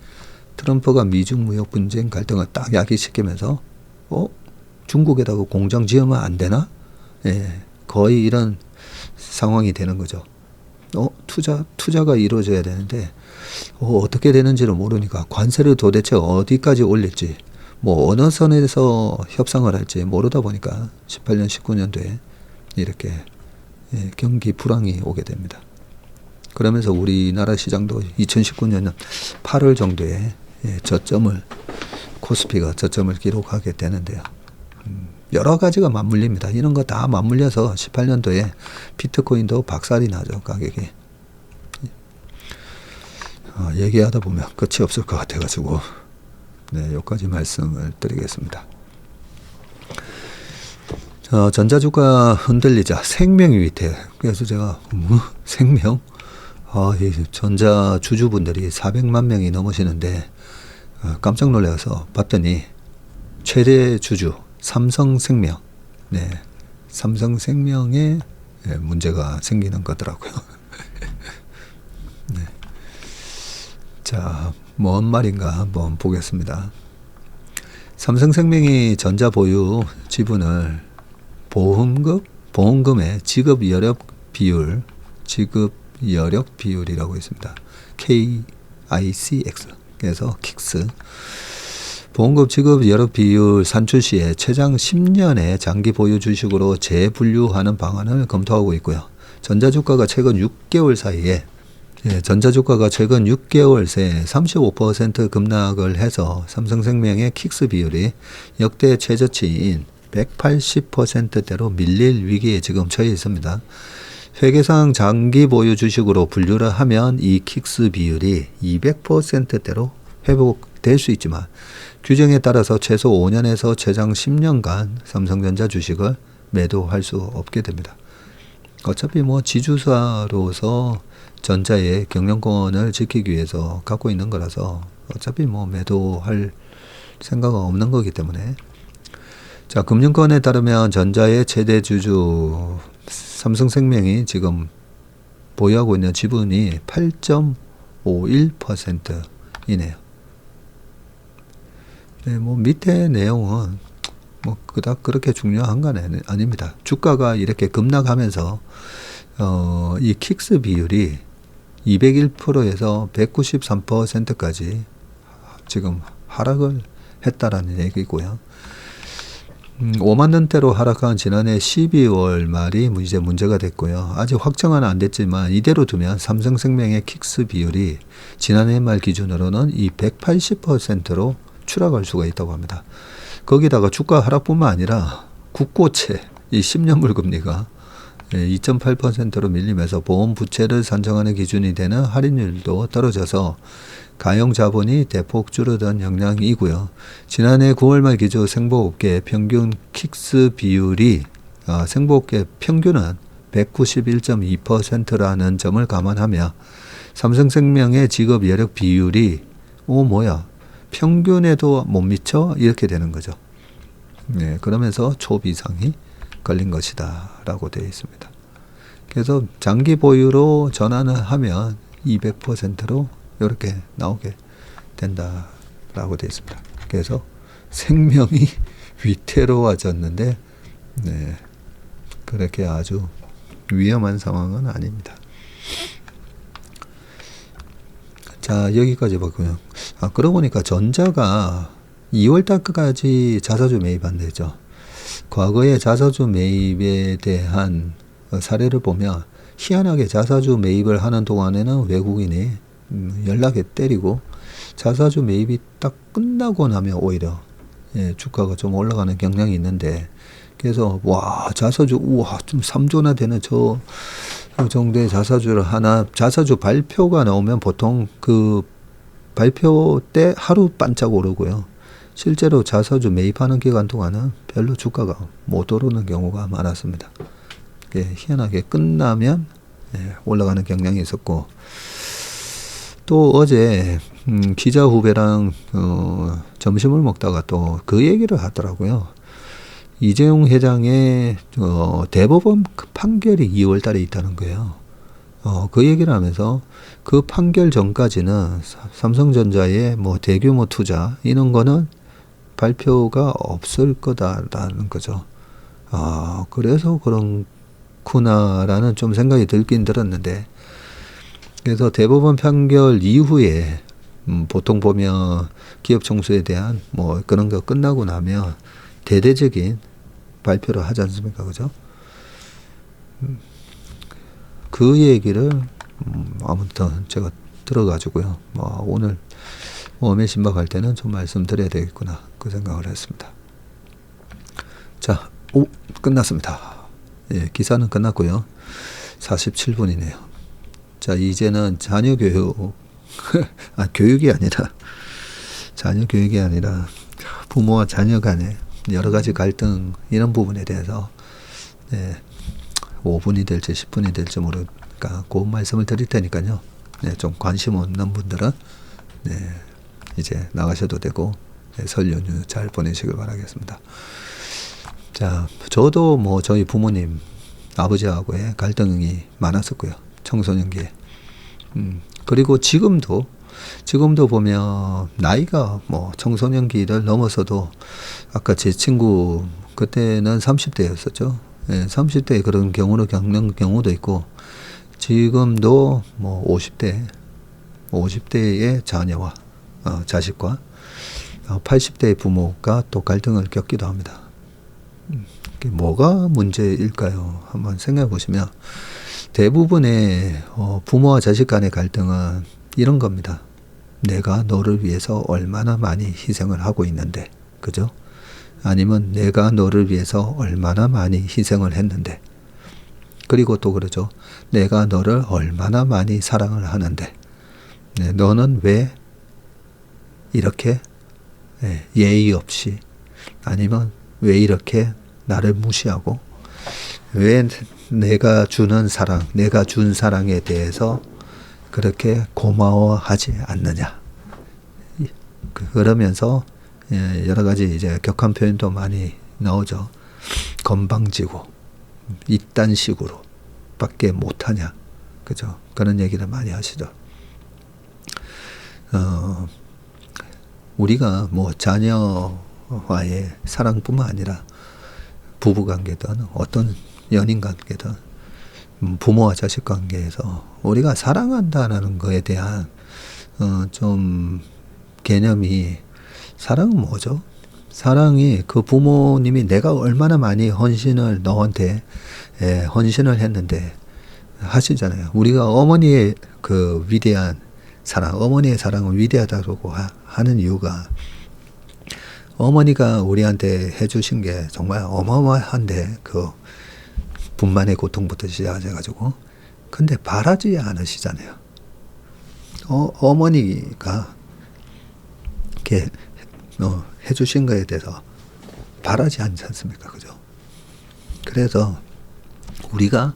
트럼프가 미중 무역 분쟁 갈등을 딱 야기시키면서 중국에다가 공장 지으면 안 되나? 예, 거의 이런 상황이 되는 거죠. 투자가 이루어져야 되는데 어떻게 되는지를 모르니까 관세를 도대체 어디까지 올릴지 뭐 어느 선에서 협상을 할지 모르다 보니까 18년 19년도에 이렇게 경기 불황이 오게 됩니다. 그러면서 우리나라 시장도 2019년 8월 정도에 저점을 코스피가 저점을 기록하게 되는데요. 여러 가지가 맞물립니다. 이런 거 다 맞물려서 18년도에 비트코인도 박살이 나죠. 가격이. 얘기하다 보면 끝이 없을 것 같아가지고 네, 여기까지 말씀을 드리겠습니다. 전자주가 흔들리자 생명이 위태. 그래서 제가 생명? 이 전자 주주분들이 400만 명이 넘으시는데 깜짝 놀라서 봤더니 최대 주주 삼성생명. 네, 삼성생명에 문제가 생기는 거더라고요. 네. 자, 뭔 말인가 한번 보겠습니다. 삼성생명이 전자 보유 지분을 보험금의 지급 여력 비율이라고 있습니다. KICX. 그래서 킥스. 보험금 지급 여력 비율 산출 시에 최장 10년의 장기 보유 주식으로 재분류하는 방안을 검토하고 있고요. 전자주가가 최근 6개월 사이에 새 35% 급락을 해서 삼성생명의 킥스 비율이 역대 최저치인 180%대로 밀릴 위기에 지금 처해 있습니다. 회계상 장기 보유 주식으로 분류를 하면 이 킥스 비율이 200%대로 회복될 수 있지만 규정에 따라서 최소 5년에서 최장 10년간 삼성전자 주식을 매도할 수 없게 됩니다. 어차피 뭐 지주사로서 전자의 경영권을 지키기 위해서 갖고 있는 거라서 어차피 뭐 매도할 생각은 없는 거기 때문에 자, 금융권에 따르면 전자의 최대 주주 삼성생명이 지금 보유하고 있는 지분이 8.51%이네요. 네, 뭐 밑에 내용은 뭐 그닥 그렇게 중요한 건 아닙니다. 주가가 이렇게 급락하면서 이 킥스 비율이 201%에서 193%까지 지금 하락을 했다라는 얘기고요. 5만 원대로 하락한 지난해 12월 말이 이제 문제가 됐고요. 아직 확정은 안 됐지만 이대로 두면 삼성생명의 킥스 비율이 지난해 말 기준으로는 이 180%로 추락할 수가 있다고 합니다. 거기다가 주가 하락뿐만 아니라 국고채, 이 10년물 금리가 2.8%로 밀리면서 보험 부채를 산정하는 기준이 되는 할인율도 떨어져서 가용 자본이 대폭 줄어든 영향이고요. 지난해 9월 말 기준 생보업계 평균 킥스 비율이 생보업계 평균은 191.2%라는 점을 감안하며 삼성생명의 직업 여력 비율이 평균에도 못 미쳐 이렇게 되는 거죠. 네, 그러면서 초비상이 걸린 것이다 라고 되어 있습니다. 그래서 장기 보유로 전환을 하면 200%로 이렇게 나오게 된다라고 되어 있습니다. 그래서 생명이 위태로워졌는데 네, 그렇게 아주 위험한 상황은 아닙니다. 자, 여기까지 봤고요. 그러고 보니까 전자가 2월 달까지 자사주 매입 안 되죠. 과거에 자사주 매입에 대한 사례를 보면 희한하게 자사주 매입을 하는 동안에는 외국인이 연락에 때리고 자사주 매입이 딱 끝나고 나면 오히려 주가가 좀 올라가는 경향이 있는데, 그래서 와 자사주 우와 좀 3조나 되는 저 정도의 자사주를 하나, 자사주 발표가 나오면 보통 그 발표 때 하루 반짝 오르고요. 실제로 자사주 매입하는 기간 동안은 별로 주가가 못 오르는 경우가 많았습니다. 희한하게 끝나면 올라가는 경향이 있었고, 또 어제 기자 후배랑 점심을 먹다가 또 그 얘기를 하더라고요. 이재용 회장의 대법원 판결이 2월 달에 있다는 거예요. 그 얘기를 하면서 그 판결 전까지는 삼성전자의 뭐 대규모 투자 이런 거는 발표가 없을 거다라는 거죠. 그래서 그런구나라는 좀 생각이 들긴 들었는데, 그래서 대법원 판결 이후에 보통 보면 기업 청수에 대한 뭐 그런 거 끝나고 나면 대대적인 발표를 하지 않습니까? 그죠? 그 얘기를 아무튼 제가 들어가지고요. 오늘 매신박 할 때는 좀 말씀드려야 되겠구나 그 생각을 했습니다. 자, 끝났습니다. 예, 기사는 끝났고요. 47분이네요. 자, 이제는 자녀 교육 교육이 아니라 자녀 교육이 아니라 부모와 자녀 간의 여러 가지 갈등 이런 부분에 대해서 5분이 될지 10분이 될지 모르니까 그 말씀을 드릴 테니까요. 좀 관심 없는 분들은 이제 나가셔도 되고 설 연휴 잘 보내시길 바라겠습니다. 자, 저도 뭐 저희 부모님 아버지하고의 갈등이 많았었고요. 청소년기에. 그리고 지금도 보면 나이가 뭐 청소년기를 넘어서도 아까 제 친구 그때는 30대였었죠. 30대에 그런 경우를 겪는 경우도 있고, 지금도 뭐 50대의 자녀와 자식과 80대의 부모가 또 갈등을 겪기도 합니다. 그게 뭐가 문제일까요? 한번 생각해 보시면 대부분의 부모와 자식 간의 갈등은 이런 겁니다. 내가 너를 위해서 얼마나 많이 희생을 하고 있는데, 그죠? 아니면 내가 너를 위해서 얼마나 많이 희생을 했는데, 그리고 또 그러죠. 내가 너를 얼마나 많이 사랑을 하는데, 너는 왜 이렇게 예의 없이, 아니면 왜 이렇게 나를 무시하고, 왜 내가 주는 사랑, 내가 준 사랑에 대해서 그렇게 고마워하지 않느냐. 그러면서 여러 가지 이제 격한 표현도 많이 나오죠. 건방지고 이딴 식으로 밖에 못하냐. 그죠? 그런 얘기를 많이 하시죠. 우리가 뭐 자녀와의 사랑뿐만 아니라 부부관계든 어떤 연인관계든 부모와 자식 관계에서 우리가 사랑한다는 거에 대한 좀 개념이, 사랑은 뭐죠? 사랑이 그 부모님이 내가 얼마나 많이 헌신을 너한테 헌신을 했는데 하시잖아요. 우리가 어머니의 그 위대한 사랑, 어머니의 사랑은 위대하다고 하는 이유가, 어머니가 우리한테 해주신 게 정말 어마어마한데, 그 분만의 고통부터 시작해가지고, 근데 바라지 않으시잖아요. 어머니가 이렇게 해주신 거에 대해서 바라지 않지 않습니까? 그죠? 그래서 우리가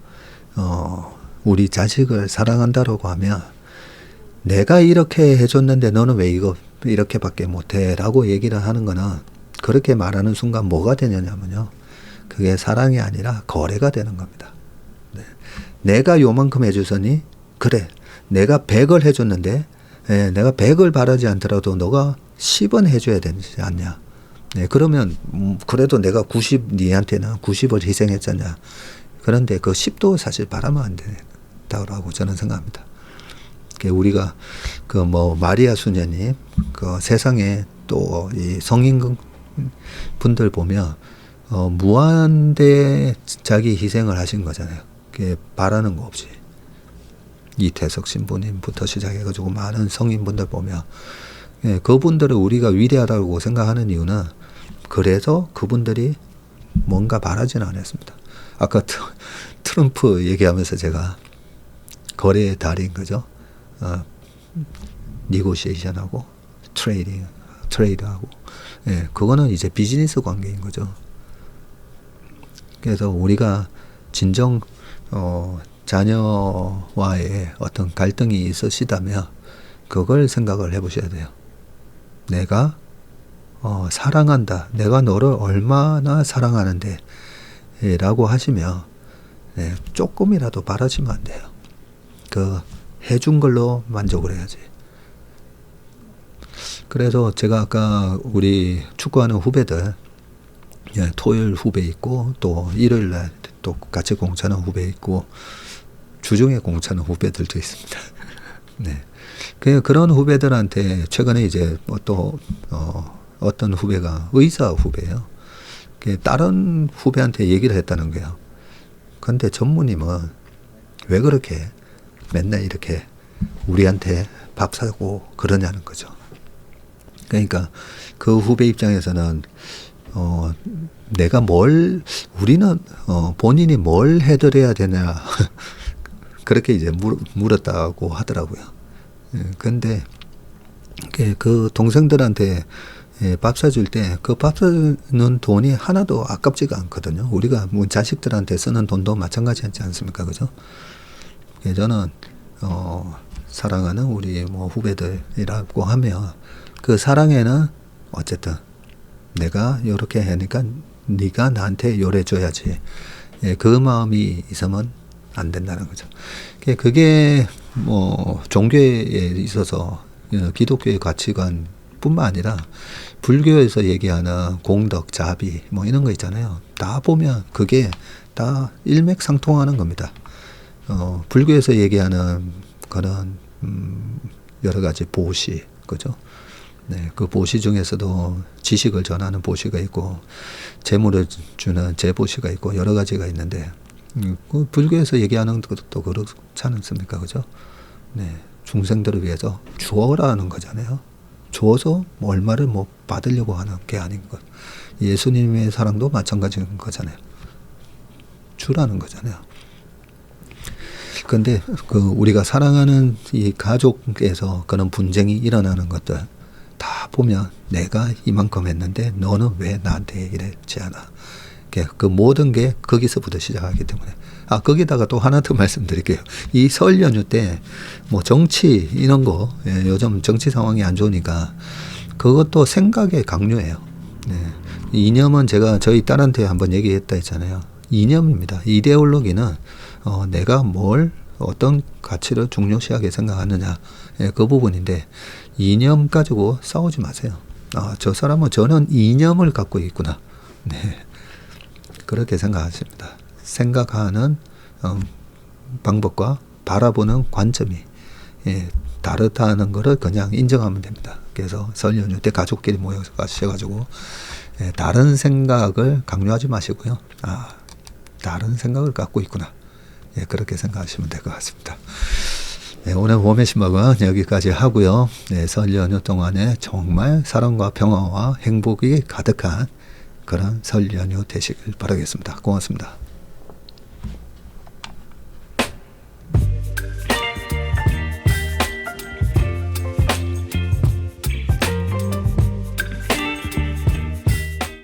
우리 자식을 사랑한다라고 하면, 내가 이렇게 해줬는데 너는 왜 이거 이렇게밖에 못해 라고 얘기를 하는 거는, 그렇게 말하는 순간 뭐가 되냐면요, 그게 사랑이 아니라 거래가 되는 겁니다. 네. 내가 요만큼 해주서니, 그래, 내가 100을 해줬는데, 내가 100을 바라지 않더라도 너가 10은 해줘야 되지 않냐. 네, 그러면 그래도 내가 90, 니한테는 90을 희생했잖냐. 그런데 그 10도 사실 바라면 안 된다고 저는 생각합니다. 우리가 그 뭐 마리아 수녀님, 그 세상에 또 이 성인 분들 보면 무한대 자기 희생을 하신 거잖아요. 그게 바라는 거 없이. 이태석 신부님부터 시작해가지고 많은 성인분들 보면, 그분들을 우리가 위대하다고 생각하는 이유는, 그래서 그분들이 뭔가 바라지는 않았습니다. 아까 트럼프 얘기하면서 제가 거래의 달인 거죠. 니고시에이션하고 트레이드하고, 그거는 이제 비즈니스 관계인 거죠. 그래서 우리가 진정 자녀와의 어떤 갈등이 있으시다면 그걸 생각을 해보셔야 돼요. 내가 사랑한다. 내가 너를 얼마나 사랑하는데 라고 하시면, 조금이라도 바라시면 안 돼요. 그 해준 걸로 만족을 해야지. 그래서 제가 아까 우리 축구하는 후배들, 토요일 후배 있고 또 일요일 날 또 같이 공차는 후배 있고 주중에 공차는 후배들도 있습니다. 네. 그런 후배들한테 최근에 이제 또 어떤 후배가 의사 후배예요. 다른 후배한테 얘기를 했다는 거예요. 근데 전무님은 왜 그렇게 맨날 이렇게 우리한테 밥 사고 그러냐는 거죠. 그러니까 그 후배 입장에서는 내가 우리는 본인이 뭘 해드려야 되냐 그렇게 이제 물었다고 하더라고요. 근데 그 동생들한테 밥 사줄 때 그 밥 사주는 돈이 하나도 아깝지가 않거든요. 우리가 뭐 자식들한테 쓰는 돈도 마찬가지지 않습니까, 그죠? 저는 사랑하는 우리 뭐 후배들이라고 하면 그 사랑에는 어쨌든 내가 이렇게 하니까 네가 나한테 요래줘야지. 그 마음이 있으면 안 된다는 거죠. 그게 뭐 종교에 있어서 기독교의 가치관뿐만 아니라 불교에서 얘기하는 공덕, 자비 뭐 이런 거 있잖아요. 다 보면 그게 다 일맥상통하는 겁니다. 불교에서 얘기하는 그런 여러 가지 보시, 그죠? 네, 그 보시 중에서도 지식을 전하는 보시가 있고 재물을 주는 재보시가 있고 여러 가지가 있는데, 그 불교에서 얘기하는 것도 그렇지 않습니까, 그죠? 네, 중생들을 위해서 주어라는 거잖아요. 주어서 뭐 얼마를 뭐 받으려고 하는 게 아닌 것. 예수님의 사랑도 마찬가지인 거잖아요. 주라는 거잖아요. 근데 그 우리가 사랑하는 이 가족에서 그런 분쟁이 일어나는 것들 다 보면 내가 이만큼 했는데 너는 왜 나한테 이랬지 않아. 그 모든 게 거기서부터 시작하기 때문에. 거기다가 또 하나 더 말씀드릴게요. 이 설 연휴 때 뭐 정치 이런 거, 요즘 정치 상황이 안 좋으니까 그것도 생각에 강요해요. 이념은 제가 저희 딸한테 한번 얘기했다 했잖아요. 이념입니다. 이데올로기는 내가 어떤 가치를 중요시하게 생각하느냐, 그 부분인데 이념 가지고 싸우지 마세요. 저 사람은 저는 이념을 갖고 있구나. 네, 그렇게 생각하십니다. 생각하는 방법과 바라보는 관점이 다르다는 것을 그냥 인정하면 됩니다. 그래서 설 연휴 때 가족끼리 모여서 가셔가지고 다른 생각을 강요하지 마시고요. 다른 생각을 갖고 있구나. 그렇게 생각하시면 될 것 같습니다. 오늘 봄의 신박은 여기까지 하고요. 설 연휴 동안에 정말 사랑과 평화와 행복이 가득한 그런 설 연휴 되시길 바라겠습니다. 고맙습니다.